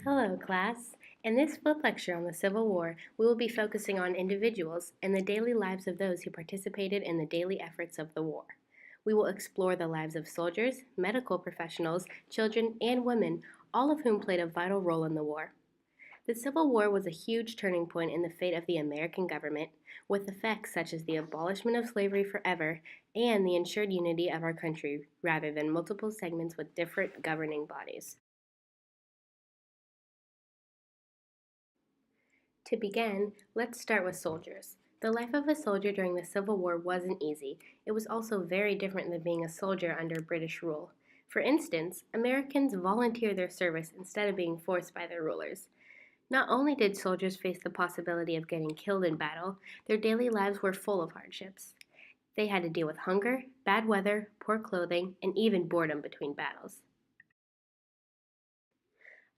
Hello, class. In this full lecture on the Civil War, we will be focusing on individuals and the daily lives of those who participated in the daily efforts of the war. We will explore the lives of soldiers, medical professionals, children, and women, all of whom played a vital role in the war. The Civil War was a huge turning point in the fate of the American government, with effects such as the abolishment of slavery forever and the ensured unity of our country rather than multiple segments with different governing bodies. To begin, let's start with soldiers. The life of a soldier during the Civil War wasn't easy. It was also very different than being a soldier under British rule. For instance, Americans volunteered their service instead of being forced by their rulers. Not only did soldiers face the possibility of getting killed in battle, their daily lives were full of hardships. They had to deal with hunger, bad weather, poor clothing, and even boredom between battles.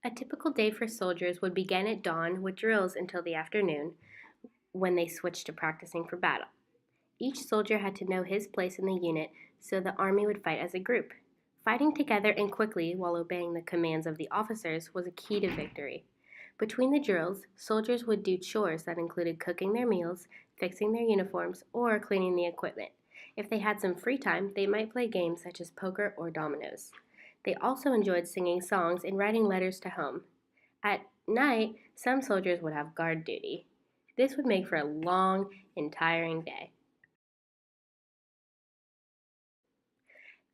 A typical day for soldiers would begin at dawn with drills until the afternoon, when they switched to practicing for battle. Each soldier had to know his place in the unit so the army would fight as a group. Fighting together and quickly while obeying the commands of the officers was a key to victory. Between the drills, soldiers would do chores that included cooking their meals, fixing their uniforms, or cleaning the equipment. If they had some free time, they might play games such as poker or dominoes. They also enjoyed singing songs and writing letters to home. At night, some soldiers would have guard duty. This would make for a long and tiring day.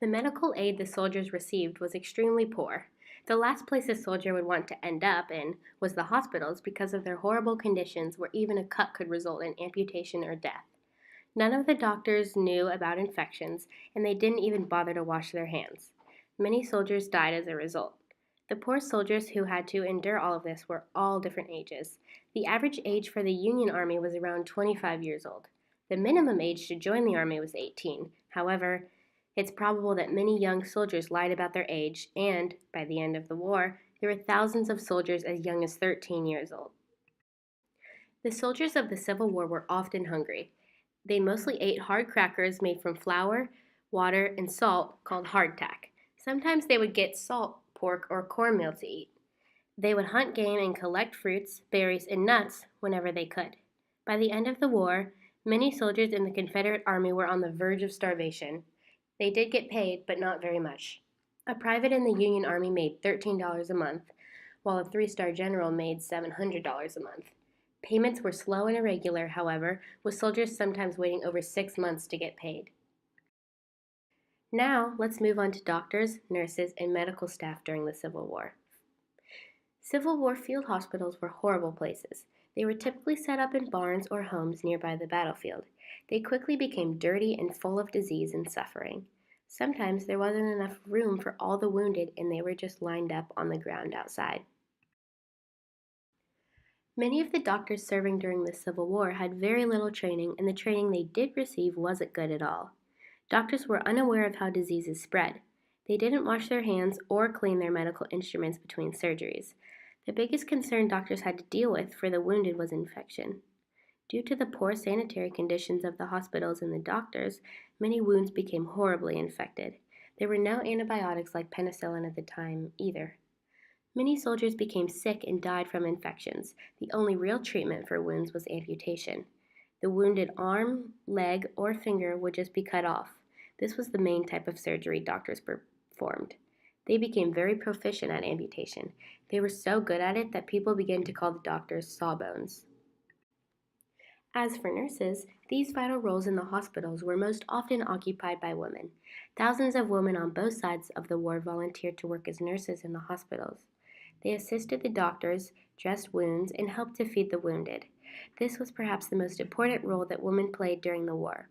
The medical aid the soldiers received was extremely poor. The last place a soldier would want to end up in was the hospitals because of their horrible conditions where even a cut could result in amputation or death. None of the doctors knew about infections, and they didn't even bother to wash their hands. Many soldiers died as a result. The poor soldiers who had to endure all of this were all different ages. The average age for the Union Army was around 25 years old. The minimum age to join the Army was 18. However, it's probable that many young soldiers lied about their age, and, by the end of the war, there were thousands of soldiers as young as 13 years old. The soldiers of the Civil War were often hungry. They mostly ate hard crackers made from flour, water, and salt called hardtack. Sometimes they would get salt, pork, or cornmeal to eat. They would hunt game and collect fruits, berries, and nuts whenever they could. By the end of the war, many soldiers in the Confederate Army were on the verge of starvation. They did get paid, but not very much. A private in the Union Army made $13 a month, while a three-star general made $700 a month. Payments were slow and irregular, however, with soldiers sometimes waiting over 6 months to get paid. Now, let's move on to doctors, nurses, and medical staff during the Civil War. Civil War field hospitals were horrible places. They were typically set up in barns or homes nearby the battlefield. They quickly became dirty and full of disease and suffering. Sometimes there wasn't enough room for all the wounded and they were just lined up on the ground outside. Many of the doctors serving during the Civil War had very little training, and the training they did receive wasn't good at all. Doctors were unaware of how diseases spread. They didn't wash their hands or clean their medical instruments between surgeries. The biggest concern doctors had to deal with for the wounded was infection. Due to the poor sanitary conditions of the hospitals and the doctors, many wounds became horribly infected. There were no antibiotics like penicillin at the time either. Many soldiers became sick and died from infections. The only real treatment for wounds was amputation. The wounded arm, leg, or finger would just be cut off. This was the main type of surgery doctors performed. They became very proficient at amputation. They were so good at it that people began to call the doctors sawbones. As for nurses, these vital roles in the hospitals were most often occupied by women. Thousands of women on both sides of the war volunteered to work as nurses in the hospitals. They assisted the doctors, dressed wounds, and helped to feed the wounded. This was perhaps the most important role that women played during the war.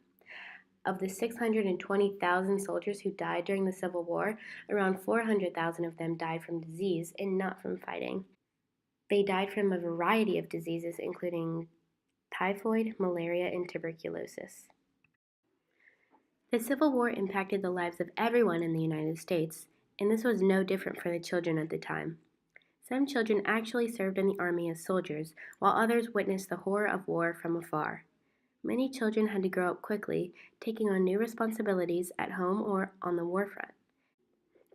Of the 620,000 soldiers who died during the Civil War, around 400,000 of them died from disease and not from fighting. They died from a variety of diseases, including typhoid, malaria, and tuberculosis. The Civil War impacted the lives of everyone in the United States, and this was no different for the children at the time. Some children actually served in the army as soldiers, while others witnessed the horror of war from afar. Many children had to grow up quickly, taking on new responsibilities at home or on the war front.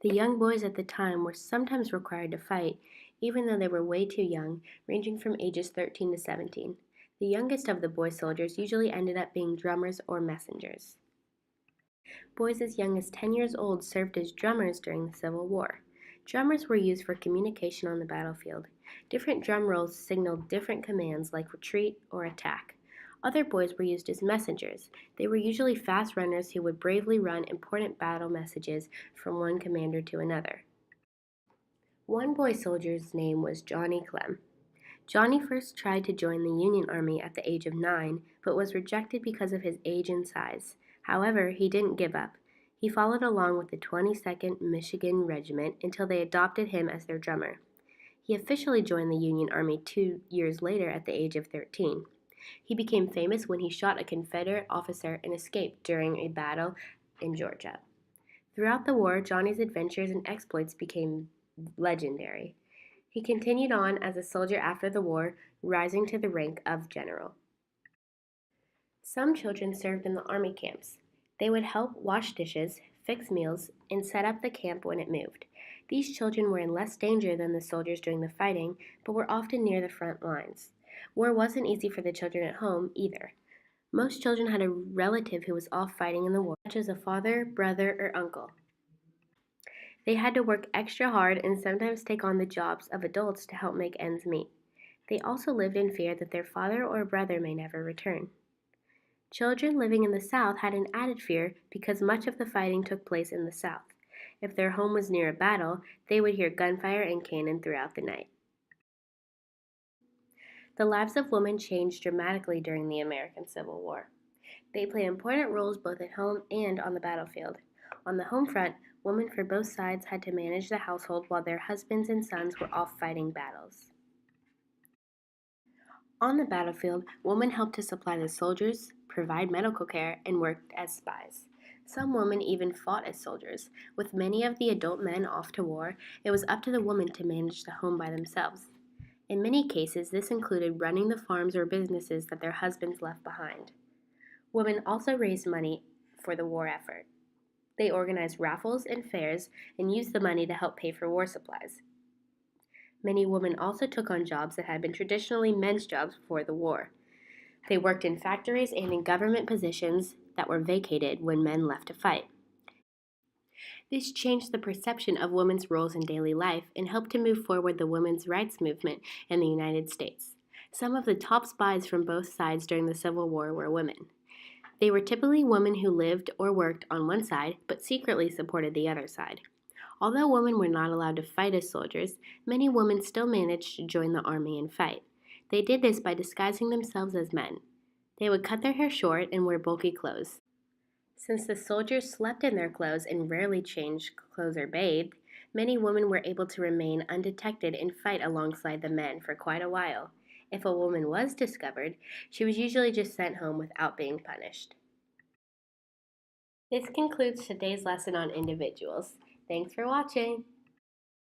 The young boys at the time were sometimes required to fight, even though they were way too young, ranging from ages 13 to 17. The youngest of the boy soldiers usually ended up being drummers or messengers. Boys as young as 10 years old served as drummers during the Civil War. Drummers were used for communication on the battlefield. Different drum rolls signaled different commands like retreat or attack. Other boys were used as messengers. They were usually fast runners who would bravely run important battle messages from one commander to another. One boy soldier's name was Johnny Clem. Johnny first tried to join the Union Army at the age of 9, but was rejected because of his age and size. However, he didn't give up. He followed along with the 22nd Michigan Regiment until they adopted him as their drummer. He officially joined the Union Army 2 years later at the age of 13. He became famous when he shot a Confederate officer and escaped during a battle in Georgia. Throughout the war, Johnny's adventures and exploits became legendary. He continued on as a soldier after the war, rising to the rank of general. Some children served in the army camps. They would help wash dishes, fix meals, and set up the camp when it moved. These children were in less danger than the soldiers during the fighting, but were often near the front lines. War wasn't easy for the children at home either. Most children had a relative who was off fighting in the war, such as a father, brother, or uncle. They had to work extra hard and sometimes take on the jobs of adults to help make ends meet. They also lived in fear that their father or brother may never return. Children living in the South had an added fear because much of the fighting took place in the South. If their home was near a battle, they would hear gunfire and cannon throughout the night. The lives of women changed dramatically during the American Civil War. They played important roles both at home and on the battlefield. On the home front, women for both sides had to manage the household while their husbands and sons were off fighting battles. On the battlefield, women helped to supply the soldiers, provide medical care, and worked as spies. Some women even fought as soldiers. With many of the adult men off to war, it was up to the women to manage the home by themselves. In many cases, this included running the farms or businesses that their husbands left behind. Women also raised money for the war effort. They organized raffles and fairs and used the money to help pay for war supplies. Many women also took on jobs that had been traditionally men's jobs before the war. They worked in factories and in government positions that were vacated when men left to fight. This changed the perception of women's roles in daily life and helped to move forward the women's rights movement in the United States. Some of the top spies from both sides during the Civil War were women. They were typically women who lived or worked on one side but secretly supported the other side. Although women were not allowed to fight as soldiers, many women still managed to join the army and fight. They did this by disguising themselves as men. They would cut their hair short and wear bulky clothes. Since the soldiers slept in their clothes and rarely changed clothes or bathed, many women were able to remain undetected and fight alongside the men for quite a while. If a woman was discovered, she was usually just sent home without being punished. This concludes today's lesson on individuals. Thanks for watching.